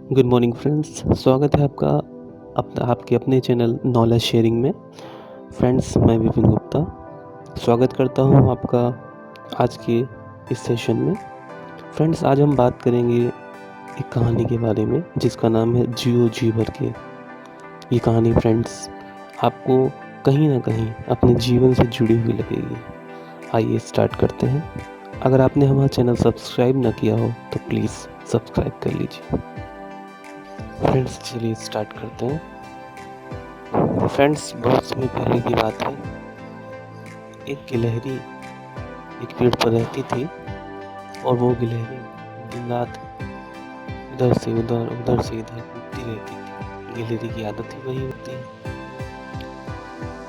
Good morning friends, स्वागत है आपका आपके अपने चैनल नॉलेज शेयरिंग में। फ्रेंड्स, मैं विपिन गुप्ता स्वागत करता हूं आपका आज के इस सेशन में। फ्रेंड्स, आज हम बात करेंगे एक कहानी के बारे में जिसका नाम है जियो जी भर के। ये कहानी फ्रेंड्स आपको कहीं ना कहीं अपने जीवन से जुड़ी हुई लगेगी। आइए स्टार्ट करते हैं। अगर आपने हमारा चैनल सब्सक्राइब ना किया हो तो प्लीज़ सब्सक्राइब कर लीजिए। फ्रेंड्स, चलिए स्टार्ट करते हैं। फ्रेंड्स, बहुत समय पहले की बात है। एक गिलहरी एक पेड़ पर रहती थी और वो गिलहरी दिन रात इधर से उधर से इधर कूदती रहती थी। गिलहरी की आदत ही वही होती है।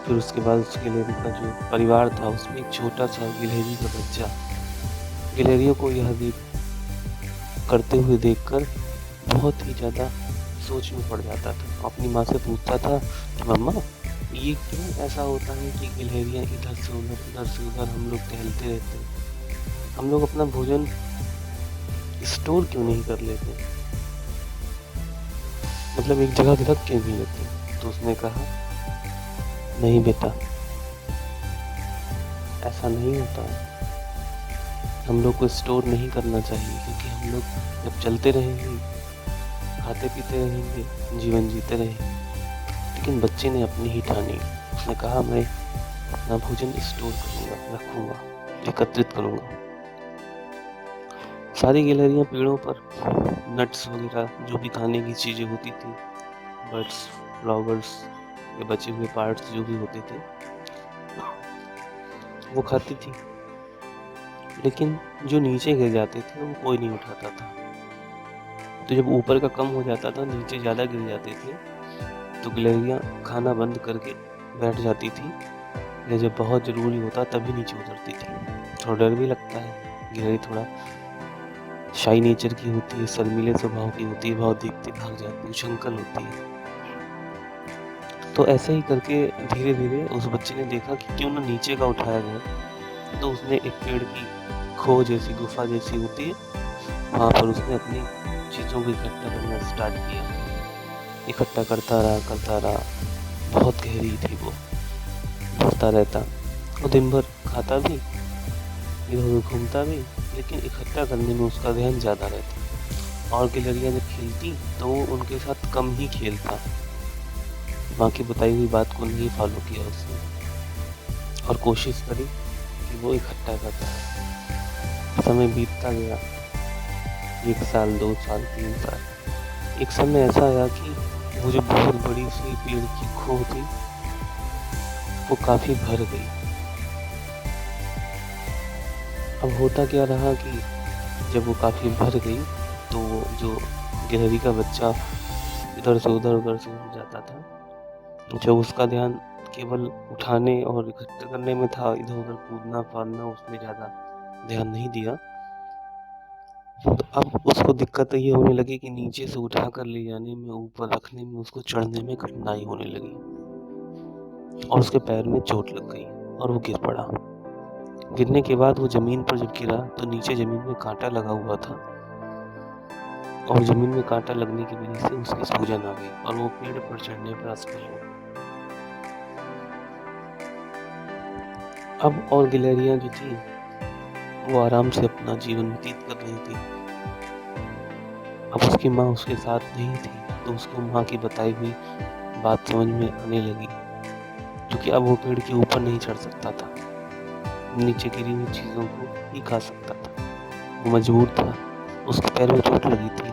फिर उसके बाद उस गिलहरी का जो परिवार था उसमें एक छोटा सा गिलहरी का बच्चा गिलहरियों को यह करते हुए देखकर बहुत ही ज़्यादा सोच में पड़ जाता था। अपनी माँ से पूछता था कि मम्मा, ये क्यों ऐसा होता है कि गिलहरियाँ इधर से उधर हम लोग टहलते रहते हैं। हम लोग अपना भोजन स्टोर क्यों नहीं कर लेते, मतलब एक जगह रख क्यों नहीं लेते। तो उसने कहा, नहीं बेटा, ऐसा नहीं होता है। हम लोग को स्टोर नहीं करना चाहिए क्योंकि हम लोग जब चलते रहेंगे, खाते पीते रहेंगे, जीवन जीते रहेंगे। लेकिन बच्चे ने अपनी ही ठानी। उसने कहा, मैं अपना भोजन स्टोर करूँगा, रखूँगा, एकत्रित करूँगा। सारी गिलहरियाँ पेड़ों पर नट्स वगैरह जो भी खाने की चीज़ें होती थी, बर्ड्स, फ्लावर्स के बचे हुए पार्ट्स जो भी होते थे, वो खाती थी। लेकिन जो नीचे गिर जाते थे वो कोई नहीं उठाता था। तो जब ऊपर का कम हो जाता था, नीचे ज़्यादा गिर जाते थे, तो गिलहरियाँ खाना बंद करके बैठ जाती थी, या जब बहुत ज़रूरी होता तभी नीचे उतरती थी। थोड़ा डर भी लगता है। गिलहरी थोड़ा शाई नेचर की होती है, शर्मीले स्वभाव की होती है, बहुत देखते भाग जाती है, उछंकल होती है। तो ऐसे ही करके धीरे धीरे उस बच्चे ने देखा कि क्यों ना नीचे का उठाया जाए। तो उसने एक पेड़ की खो जैसी गुफा जैसी होती है, वहाँ पर उसने अपनी चीज़ों को इकट्ठा करना स्टार्ट किया। इकट्ठा करता रहा। बहुत गहरी थी वो, बढ़ता रहता। वो दिन भर खाता भी, इधर उधर घूमता भी, लेकिन इकट्ठा करने में उसका ध्यान ज़्यादा रहता। और गिलहरियाँ जब खेलती तो वो उनके साथ कम ही खेलता। माँ की बताई हुई बात को नहीं फॉलो किया उसने और कोशिश करी कि वो इकट्ठा करता। समय बीतता गया, 1 साल, 2 साल, 3 साल। एक समय ऐसा आया कि वो जो बहुत बड़ी सी पेड़ की खो थी वो काफ़ी भर गई। अब होता क्या रहा कि जब वो काफ़ी भर गई तो वो जो गिलहरी का बच्चा इधर से उधर जाता था, जब उसका ध्यान केवल उठाने और इकट्ठा करने में था, इधर उधर कूदना फांदना उसमें ज़्यादा ध्यान नहीं दिया। तो अब उसको दिक्कत ये होने लगी कि नीचे से उठा कर ले जाने में, ऊपर रखने में, उसको चढ़ने में कठिनाई होने लगी और उसके पैर में चोट लग गई और वो गिर पड़ा। गिरने के बाद वो ज़मीन पर जब गिरा तो नीचे ज़मीन में कांटा लगा हुआ था और ज़मीन में कांटा लगने की वजह से उसकी सूजन आ गई और वो पेड़ पर चढ़ने पर असफल हो। अब और गिलहरियाँ जो थी वो आराम से अपना जीवन व्यतीत कर रही थी। अब उसकी माँ उसके साथ नहीं थी, तो उसको माँ की बताई हुई बात समझ में आने लगी, क्योंकि अब वो पेड़ के ऊपर नहीं चढ़ सकता था, नीचे गिरी हुई चीज़ों को ही खा सकता था। वो मजबूर था, उसके पैर में चोट लगी थी,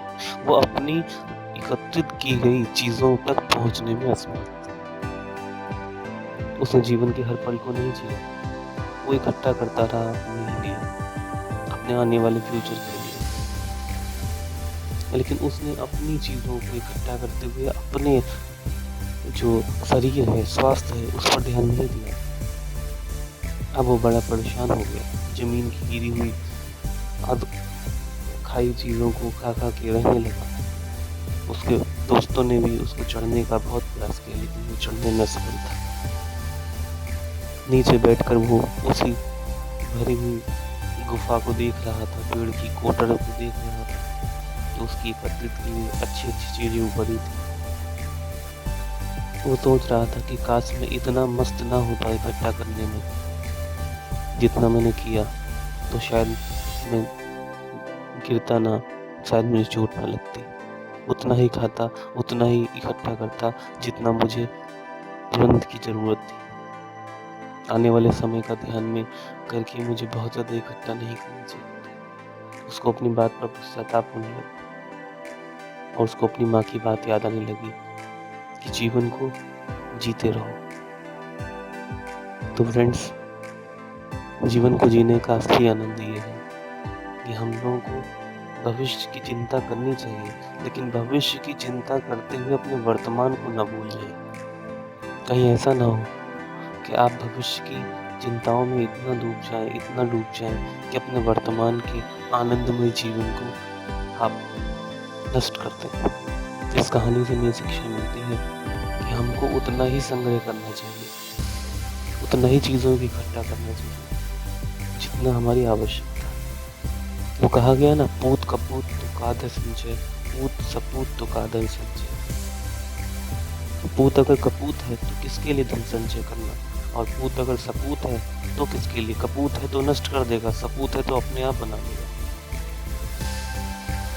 वो अपनी एकत्रित की गई चीज़ों तक पहुँचने में असमर्थ था। उसने जीवन के हर पल को नहीं जिया, वो इकट्ठा करता रहा अपने लिए, अपने आने वाले फ्यूचर के लिए। लेकिन उसने अपनी चीज़ों को इकट्ठा करते हुए अपने जो शरीर है, स्वास्थ्य है, उस पर ध्यान नहीं दिया। अब वो बड़ा परेशान हो गया। ज़मीन की गिरी हुई अध खाई चीज़ों को खा के रहने लगा। उसके दोस्तों ने भी उसको चढ़ने का बहुत प्रयास किया, लेकिन वो चढ़ने में असफल था। नीचे बैठकर वो उसी भरी हुई गुफा को देख रहा था, पेड़ की कोटरों को देख रहा था। तो उसकी एकत्रित की हुई अच्छी-अच्छी चीज़ें ऊपर ही थी। वो सोच रहा था कि काश मैं इतना मस्त ना होता इकट्ठा करने में, जितना मैंने किया, तो शायद मैं गिरता ना, शायद मुझे चोट ना लगती। उतना ही खाता, उतना ही इकट्ठा करता, जितना मुझे तुरंत की ज़रूरत थी। आने वाले समय का ध्यान में करके मुझे बहुत ज़्यादा इकट्ठा नहीं करना चाहिए था। उसको अपनी बात पर पश्चाताप होने लगा और उसको अपनी माँ की बात याद आने लगी कि जीवन को जीते रहो। तो फ्रेंड्स, जीवन को जीने का असली आनंद ये है कि हम लोगों को भविष्य की चिंता करनी चाहिए, लेकिन भविष्य की चिंता करते हुए अपने वर्तमान को ना भूल जाएँ। कहीं ऐसा ना हो कि आप भविष्य की चिंताओं में इतना डूब जाएँ कि अपने वर्तमान के आनंदमय जीवन को आप नष्ट कर दें। इस कहानी से मुझे शिक्षा मिलती है कि हमको उतना ही संग्रह करना चाहिए, उतना ही चीज़ों को इकट्ठा करना चाहिए, जितना हमारी आवश्यकता है। वो कहा गया ना, पूत कपूत तो कादर संचय, पूत सपूत तो कादर संचय। पूत अगर कपूत है तो किसके लिए धन संचय करना, और पूत अगर सपूत है तो किसके लिए। कपूत है तो नष्ट कर देगा, सपूत है तो अपने आप बना लेगा।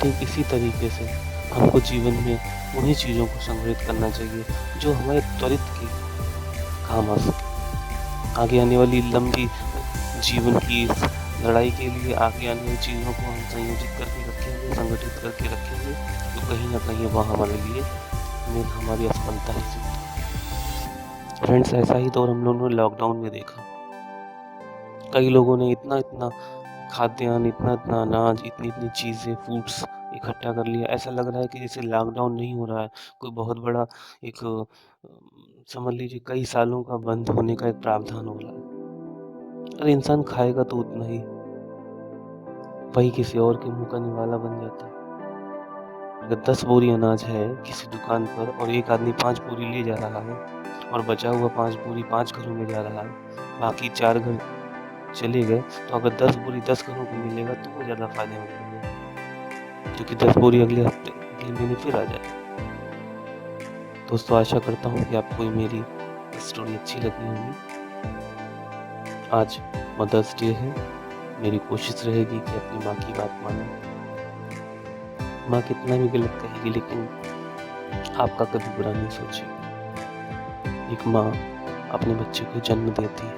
ठीक इसी तरीके से हमको जीवन में उन्हीं चीज़ों को संग्रहित करना चाहिए जो हमारे त्वरित के काम आ सके। आगे आने वाली लंबी जीवन की इस लड़ाई के लिए आगे आने वाली चीज़ों को हम संयोजित करके रखेंगे, संगठित करके रखेंगे, तो कहीं न कहीं वह हमारे लिए हमारी असफलता ही सिद्ध होगी। फ्रेंड्स, ऐसा ही दौर हम लोगों ने लॉकडाउन में देखा। कई लोगों ने इतना-इतना खाद्यान्न, इतना-इतना अनाज, इतनी-इतनी चीज़ें, फूड्स इकट्ठा कर लिया। ऐसा लग रहा है कि जैसे लॉकडाउन नहीं हो रहा है, कोई बहुत बड़ा एक समझ लीजिए कई सालों का बंद होने का एक प्रावधान हो रहा है। अरे इंसान खाएगा तो उतना ही, वही किसी और के मुँह का निवाला बन जाता है। अगर 10 बोरी अनाज है किसी दुकान पर और एक आदमी 5 बोरी ले जा रहा है और बचा हुआ 5 बोरी 5 घरों में जा रहा है, बाकी 4 घर चले गए, तो अगर 10 बोरी 10 घरों को मिलेगा तो वो ज़्यादा फ़ायदेमंद होगा, क्योंकि 10 बोरी अगले महीने फिर आ जाए। दोस्तों, आशा करता हूँ कि आपको ये मेरी स्टोरी अच्छी लगी होगी। आज मदर्स डे है, मेरी कोशिश रहेगी कि अपनी माँ की बात मानूँ। माँ कितना भी गलत कहेगी लेकिन आपका कभी बुरा नहीं सोचेगी। एक माँ अपने बच्चे को जन्म देती है,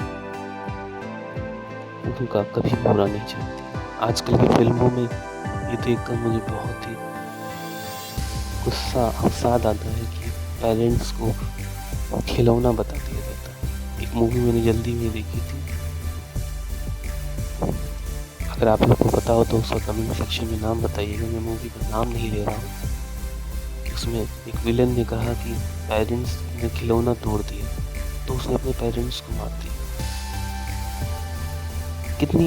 उनका कभी बुरा नहीं चाहती। आजकल की फिल्मों में ये देखकर मुझे बहुत ही गुस्सा अवसाद आता है कि पेरेंट्स को खिलौना बता दिया जाता है। एक मूवी मैंने जल्दी में देखी थी, अगर आप लोग को पता हो तो उसका कमेंट सेक्शन में नाम बताइएगा। मैं मूवी का नाम नहीं ले रहा हूँ। उसमें एक विलन ने कहा कि पेरेंट्स ने खिलौना तोड़ दिया, तो उसने अपने पेरेंट्स को मार दिया। कितनी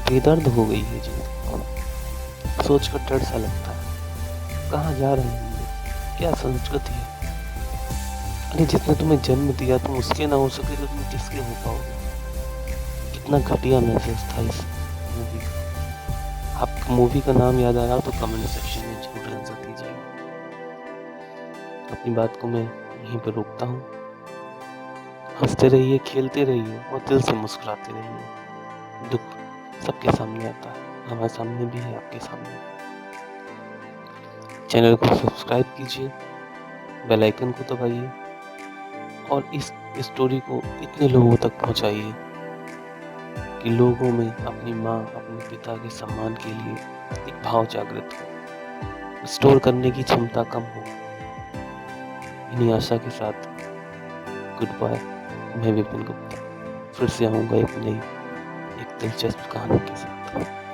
बेदर्द हो गई है जिंदगी, सोचकर डर सा लगता है। कहाँ जा रहे हैं हम लोग, क्या संस्कृति है। अरे जिसने तुम्हें जन्म दिया तुम उसके ना हो सके तो तुम किसके हो पाओगे। कितना घटिया मैसेज था इस मूवी का। आपको मूवी का नाम याद आ रहा हो तो कमेंट सेक्शन में जरूर आंसर दीजिएगा। अपनी बात को मैं यहीं पर रोकता हूँ। हंसते रहिए, खेलते रहिए और दिल से मुस्कुराते रहिए। दुख सबके सामने आता है, हमारे सामने भी है, आपके सामने। चैनल को सब्सक्राइब कीजिए, बेल आइकन को दबाइए और इस स्टोरी को इतने लोगों तक पहुंचाइए कि लोगों में अपनी माँ, अपने पिता के सम्मान के लिए एक भाव जागृत हो, स्टोर करने की क्षमता कम हो। इन्हीं आशा के साथ गुड बाय। मैं विपिन गुप्ता फिर से आऊँगा एक नई, एक दिलचस्प कहानी के साथ।